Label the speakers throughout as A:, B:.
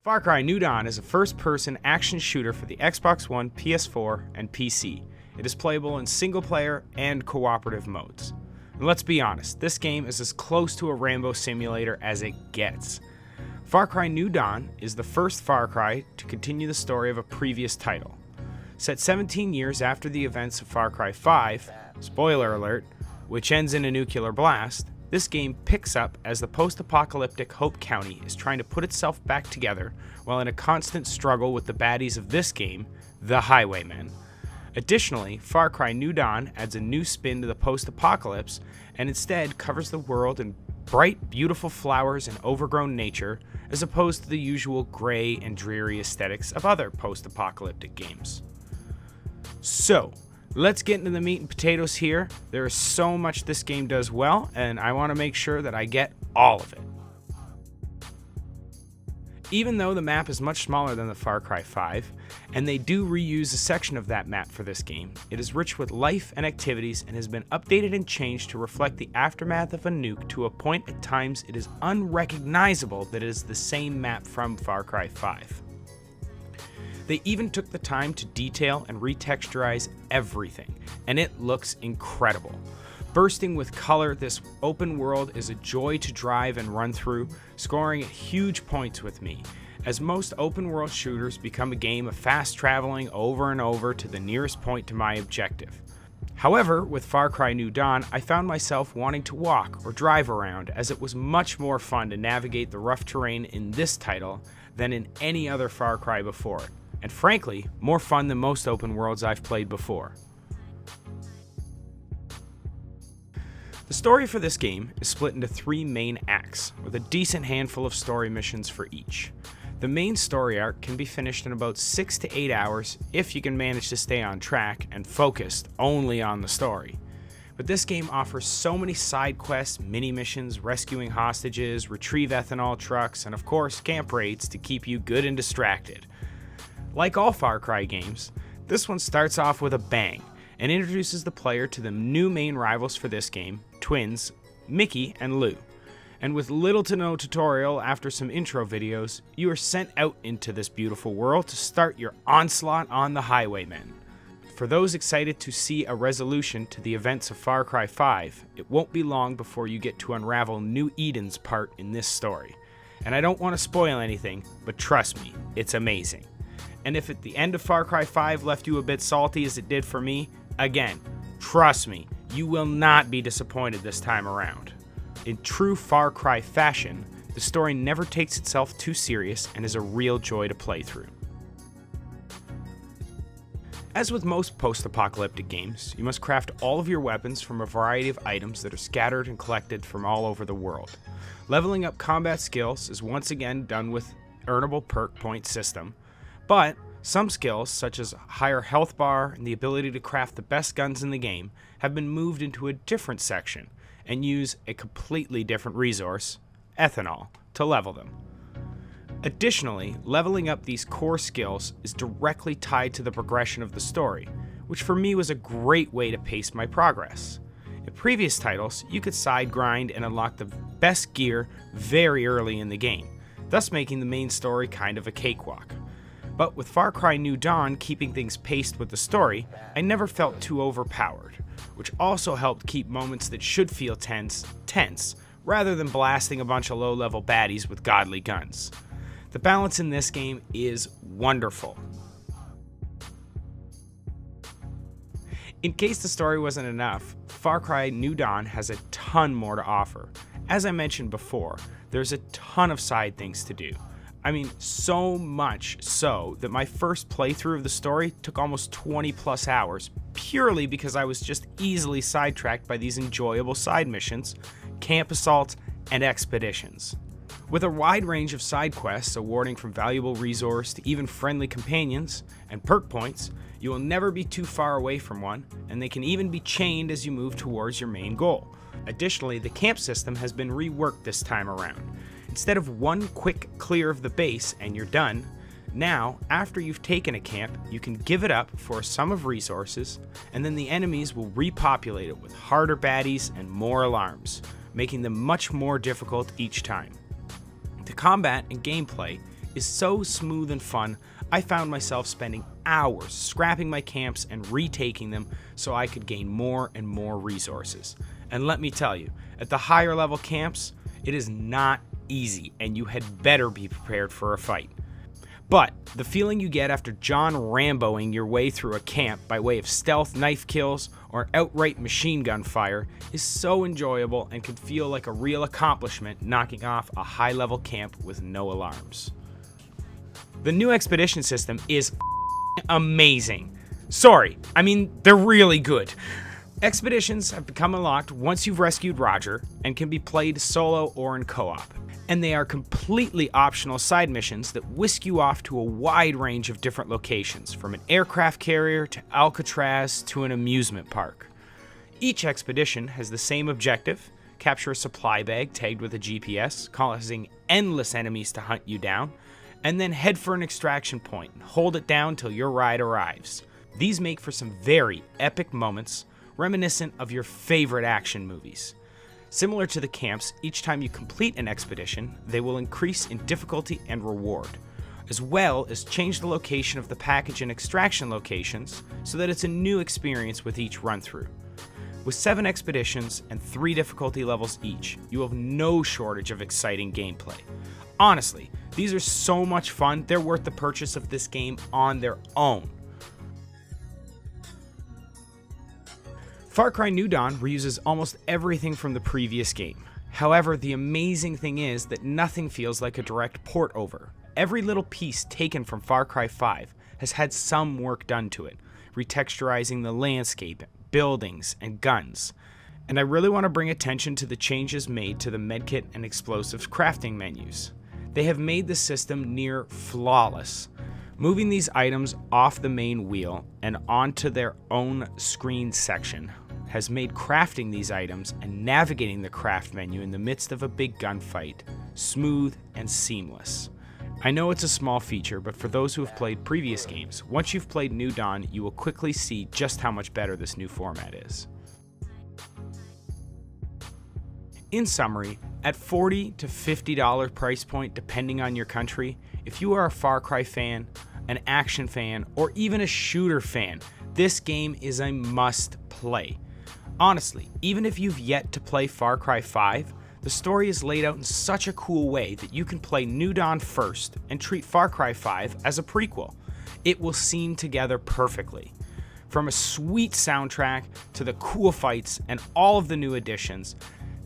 A: Far Cry New Dawn is a first-person action shooter for the Xbox One, PS4, and PC. It is playable in single-player and cooperative modes. And let's be honest, this game is as close to a Rambo simulator as it gets. Far Cry New Dawn is the first Far Cry to continue the story of a previous title. Set 17 years after the events of Far Cry 5, spoiler alert, which ends in a nuclear blast, this game picks up as the post-apocalyptic Hope County is trying to put itself back together while in a constant struggle with the baddies of this game, the Highwaymen. Additionally, Far Cry New Dawn adds a new spin to the post-apocalypse and instead covers the world in bright, beautiful flowers and overgrown nature as opposed to the usual gray and dreary aesthetics of other post-apocalyptic games. So, let's get into the meat and potatoes here. There is so much this game does well, and I want to make sure that I get all of it. Even though the map is much smaller than the Far Cry 5, and they do reuse a section of that map for this game, it is rich with life and activities and has been updated and changed to reflect the aftermath of a nuke to a point at times it is unrecognizable that it is the same map from Far Cry 5. They even took the time to detail and retexturize everything, and it looks incredible. Bursting with color, this open world is a joy to drive and run through, scoring at huge points with me, as most open world shooters become a game of fast traveling over and over to the nearest point to my objective. However, with Far Cry New Dawn, I found myself wanting to walk or drive around, as it was much more fun to navigate the rough terrain in this title than in any other Far Cry before it, and frankly, more fun than most open worlds I've played before. The story for this game is split into 3 main acts, with a decent handful of story missions for each. The main story arc can be finished in about 6 to 8 hours if you can manage to stay on track and focused only on the story. But this game offers so many side quests, mini missions, rescuing hostages, retrieve ethanol trucks, and of course camp raids to keep you good and distracted. Like all Far Cry games, this one starts off with a bang and introduces the player to the new main rivals for this game, twins Mickey and Lou. And with little to no tutorial after some intro videos, you are sent out into this beautiful world to start your onslaught on the Highwaymen. For those excited to see a resolution to the events of Far Cry 5, it won't be long before you get to unravel New Eden's part in this story. And I don't want to spoil anything, but trust me, it's amazing. And if at the end of Far Cry 5 left you a bit salty as it did for me, again, trust me, you will not be disappointed this time around. In true Far Cry fashion, the story never takes itself too serious and is a real joy to play through. As with most post-apocalyptic games, you must craft all of your weapons from a variety of items that are scattered and collected from all over the world. Leveling up combat skills is once again done with earnable perk point system, but some skills, such as a higher health bar and the ability to craft the best guns in the game, have been moved into a different section and use a completely different resource, ethanol, to level them. Additionally, leveling up these core skills is directly tied to the progression of the story, which for me was a great way to pace my progress. In previous titles, you could side grind and unlock the best gear very early in the game, thus making the main story kind of a cakewalk. But with Far Cry New Dawn keeping things paced with the story, I never felt too overpowered, which also helped keep moments that should feel tense, rather than blasting a bunch of low-level baddies with godly guns. The balance in this game is wonderful. In case the story wasn't enough, Far Cry New Dawn has a ton more to offer. As I mentioned before, there's a ton of side things to do. I mean, so much so that my first playthrough of the story took almost 20 plus hours, purely because I was just easily sidetracked by these enjoyable side missions, camp assaults, and expeditions. With a wide range of side quests awarding from valuable resource to even friendly companions and perk points, you will never be too far away from one, and they can even be chained as you move towards your main goal. Additionally, the camp system has been reworked this time around. Instead of one quick clear of the base and you're done, now, after you've taken a camp, you can give it up for a sum of resources, and then the enemies will repopulate it with harder baddies and more alarms, making them much more difficult each time. The combat and gameplay is so smooth and fun, I found myself spending hours scrapping my camps and retaking them so I could gain more and more resources. And let me tell you, at the higher level camps, it is not easy, and you had better be prepared for a fight. But the feeling you get after John Ramboing your way through a camp by way of stealth knife kills or outright machine gun fire is so enjoyable and can feel like a real accomplishment knocking off a high-level camp with no alarms. The new expedition system is amazing. Sorry, I mean, they're really good. Expeditions have become unlocked once you've rescued Roger and can be played solo or in co-op. And they are completely optional side missions that whisk you off to a wide range of different locations, from an aircraft carrier to Alcatraz to an amusement park. Each expedition has the same objective: capture a supply bag tagged with a GPS, causing endless enemies to hunt you down, and then head for an extraction point and hold it down till your ride arrives. These make for some very epic moments, reminiscent of your favorite action movies. Similar to the camps, each time you complete an expedition, they will increase in difficulty and reward, as well as change the location of the package and extraction locations so that it's a new experience with each run-through. With 7 expeditions and 3 difficulty levels each, you have no shortage of exciting gameplay. Honestly, these are so much fun, they're worth the purchase of this game on their own. Far Cry New Dawn reuses almost everything from the previous game. However, the amazing thing is that nothing feels like a direct port over. Every little piece taken from Far Cry 5 has had some work done to it, retexturizing the landscape, buildings, and guns. And I really want to bring attention to the changes made to the medkit and explosives crafting menus. They have made the system near flawless. Moving these items off the main wheel and onto their own screen section has made crafting these items and navigating the craft menu in the midst of a big gunfight smooth and seamless. I know it's a small feature, but for those who have played previous games, once you've played New Dawn, you will quickly see just how much better this new format is. In summary, at $40 to $50 price point depending on your country, if you are a Far Cry fan, an action fan, or even a shooter fan, this game is a must play. Honestly, even if you've yet to play Far Cry 5, the story is laid out in such a cool way that you can play New Dawn first and treat Far Cry 5 as a prequel. It will seam together perfectly. From a sweet soundtrack to the cool fights and all of the new additions,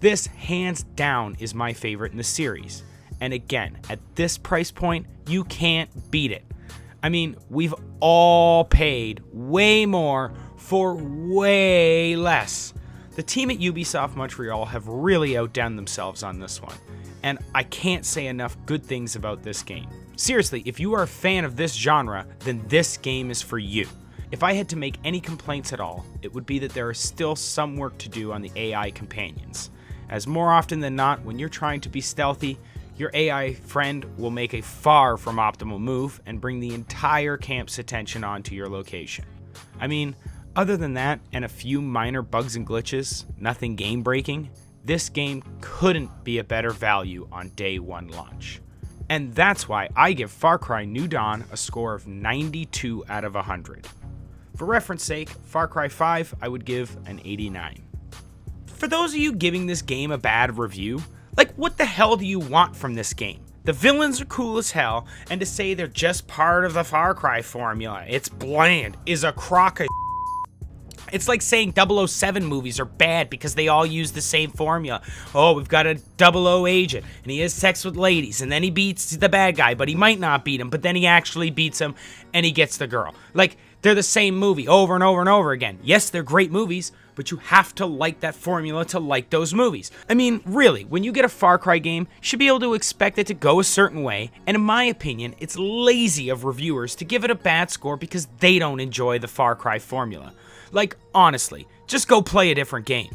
A: this hands down is my favorite in the series. And again, at this price point, you can't beat it. I mean, we've all paid way more for way less. The team at Ubisoft Montreal have really outdone themselves on this one, and I can't say enough good things about this game. Seriously, if you are a fan of this genre, then this game is for you. If I had to make any complaints at all, it would be that there is still some work to do on the AI companions, as more often than not, when you're trying to be stealthy, your AI friend will make a far from optimal move and bring the entire camp's attention onto your location. I mean, other than that and a few minor bugs and glitches, nothing game breaking, this game couldn't be a better value on day one launch. And that's why I give Far Cry New Dawn a score of 92 out of 100. For reference sake, Far Cry 5 I would give an 89. For those of you giving this game a bad review, like, what the hell do you want from this game? The villains are cool as hell, and to say they're just part of the Far Cry formula, it's bland, is a crock of It's like saying 007 movies are bad because they all use the same formula. Oh, we've got a 00 agent, and he has sex with ladies, and then he beats the bad guy, but he might not beat him, but then he actually beats him, and he gets the girl. Like, they're the same movie over and over and over again. Yes, they're great movies, but you have to like that formula to like those movies. I mean, really, when you get a Far Cry game, you should be able to expect it to go a certain way, and in my opinion, it's lazy of reviewers to give it a bad score because they don't enjoy the Far Cry formula. Like, honestly, just go play a different game.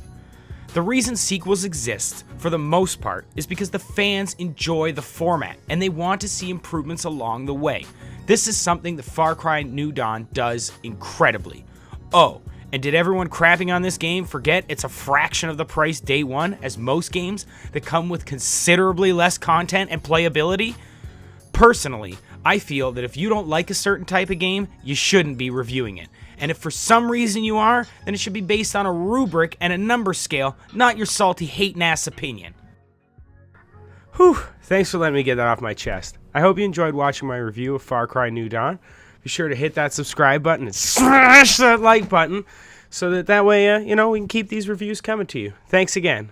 A: The reason sequels exist, for the most part, is because the fans enjoy the format, and they want to see improvements along the way. This is something the Far Cry New Dawn does incredibly. Oh, and did everyone crapping on this game forget it's a fraction of the price day one as most games that come with considerably less content and playability? Personally, I feel that if you don't like a certain type of game, you shouldn't be reviewing it. And if for some reason you are, then it should be based on a rubric and a number scale, not your salty hating-ass opinion. Whew, thanks for letting me get that off my chest. I hope you enjoyed watching my review of Far Cry New Dawn. Be sure to hit that subscribe button and smash that like button so that way, we can keep these reviews coming to you. Thanks again.